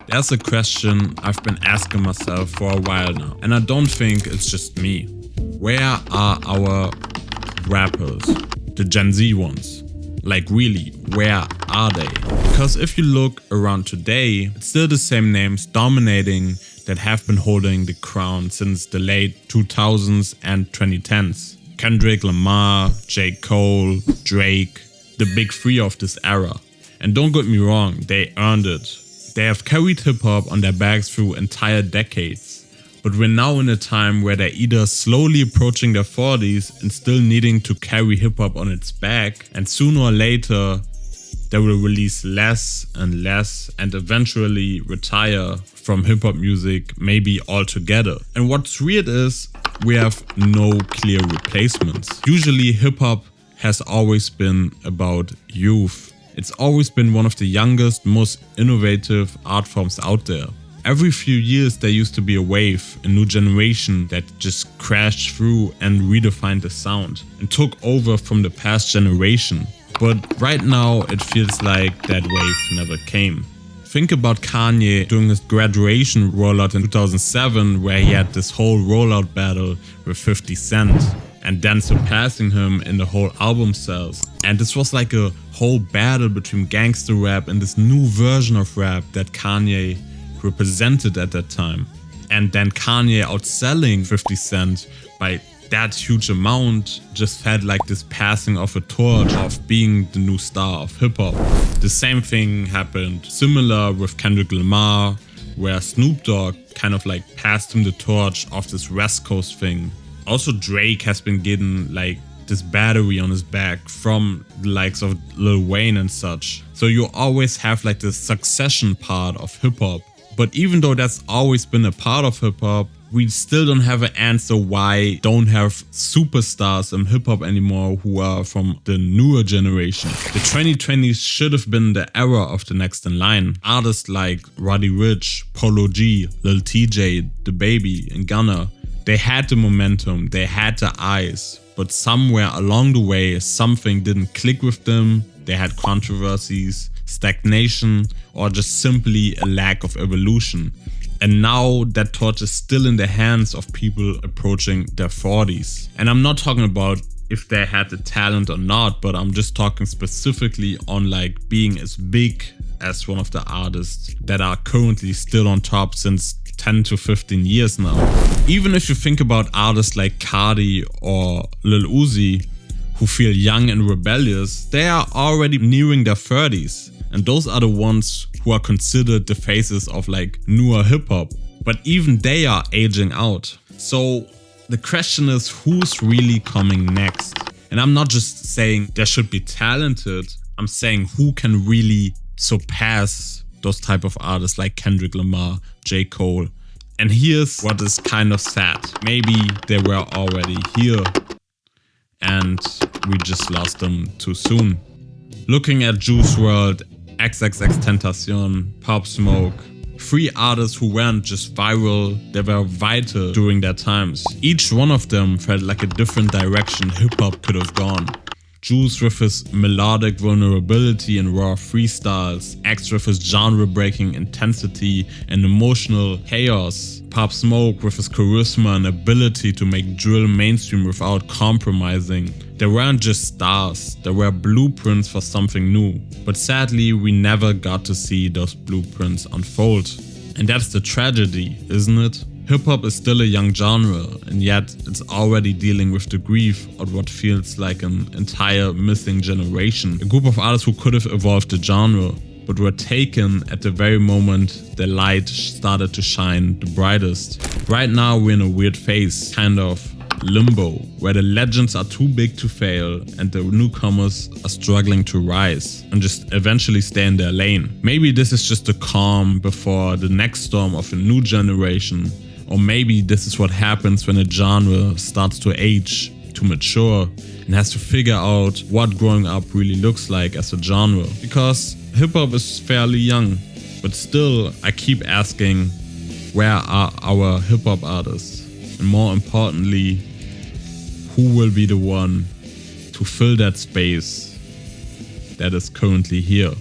That's a question I've been asking myself for a while now, and I don't think it's just me. Where are our rappers? The Gen Z ones? Like really, where are they? Because if you look around today, it's still the same names dominating that have been holding the crown since the late 2000s and 2010s. Kendrick Lamar, J. Cole, Drake, the big three of this era. And don't get me wrong, they earned it. They have carried hip-hop on their backs through entire decades. But we're now in a time where they're either slowly approaching their 40s and still needing to carry hip-hop on its back, and sooner or later they will release less and less and eventually retire from hip-hop music, maybe altogether. And what's weird is we have no clear replacements. Usually hip-hop has always been about youth. It's always been one of the youngest, most innovative art forms out there. Every few years there used to be a wave, a new generation that just crashed through and redefined the sound and took over from the past generation. But right now it feels like that wave never came. Think about Kanye doing his graduation rollout in 2007, where he had this whole rollout battle with 50 Cent and then surpassing him in the whole album sales. And this was like a whole battle between gangster rap and this new version of rap that Kanye represented at that time. And then Kanye outselling 50 Cent by that huge amount just felt like this passing of a torch of being the new star of hip-hop. The same thing happened similar with Kendrick Lamar, where Snoop Dogg kind of like passed him the torch of this West Coast thing. Also Drake has been getting like this battery on his back from the likes of Lil Wayne and such. So you always have like this succession part of hip-hop. But even though that's always been a part of hip-hop, we still don't have an answer why don't have superstars in hip-hop anymore who are from the newer generation. The 2020s should have been the era of the next in line. Artists like Roddy Ricch, Polo G, Lil TJ, DaBaby, and Gunna, they had the momentum, they had the eyes, but somewhere along the way something didn't click with them. They had controversies, stagnation, or just simply a lack of evolution. And now that torch is still in the hands of people approaching their 40s. And I'm not talking about if they had the talent or not, but I'm just talking specifically on like being as big as one of the artists that are currently still on top since 10 to 15 years now. Even if you think about artists like Cardi or Lil Uzi, who feel young and rebellious, they are already nearing their 30s. And those are the ones who are considered the faces of like newer hip-hop. But even they are aging out. So the question is, who's really coming next? And I'm not just saying they should be talented, I'm saying who can really surpass those type of artists like Kendrick Lamar, J. Cole. And here's what is kind of sad. Maybe they were already here and we just lost them too soon. Looking at Juice WRLD, XXXTentacion, Pop Smoke, three artists who weren't just viral, they were vital during their times. Each one of them felt like a different direction hip-hop could have gone. Juice with his melodic vulnerability and raw freestyles, X with his genre-breaking intensity and emotional chaos, Pop Smoke with his charisma and ability to make drill mainstream without compromising. They weren't just stars, they were blueprints for something new. But sadly, we never got to see those blueprints unfold. And that's the tragedy, isn't it? Hip-hop is still a young genre, and yet it's already dealing with the grief of what feels like an entire missing generation. A group of artists who could have evolved the genre, but were taken at the very moment the light started to shine the brightest. Right now we're in a weird phase, kind of limbo, where the legends are too big to fail and the newcomers are struggling to rise and just eventually stay in their lane. Maybe this is just a calm before the next storm of a new generation, or maybe this is what happens when a genre starts to age, to mature, and has to figure out what growing up really looks like as a genre. Because hip-hop is fairly young, but still I keep asking, where are our hip-hop artists? And more importantly, who will be the one to fill that space that is currently here?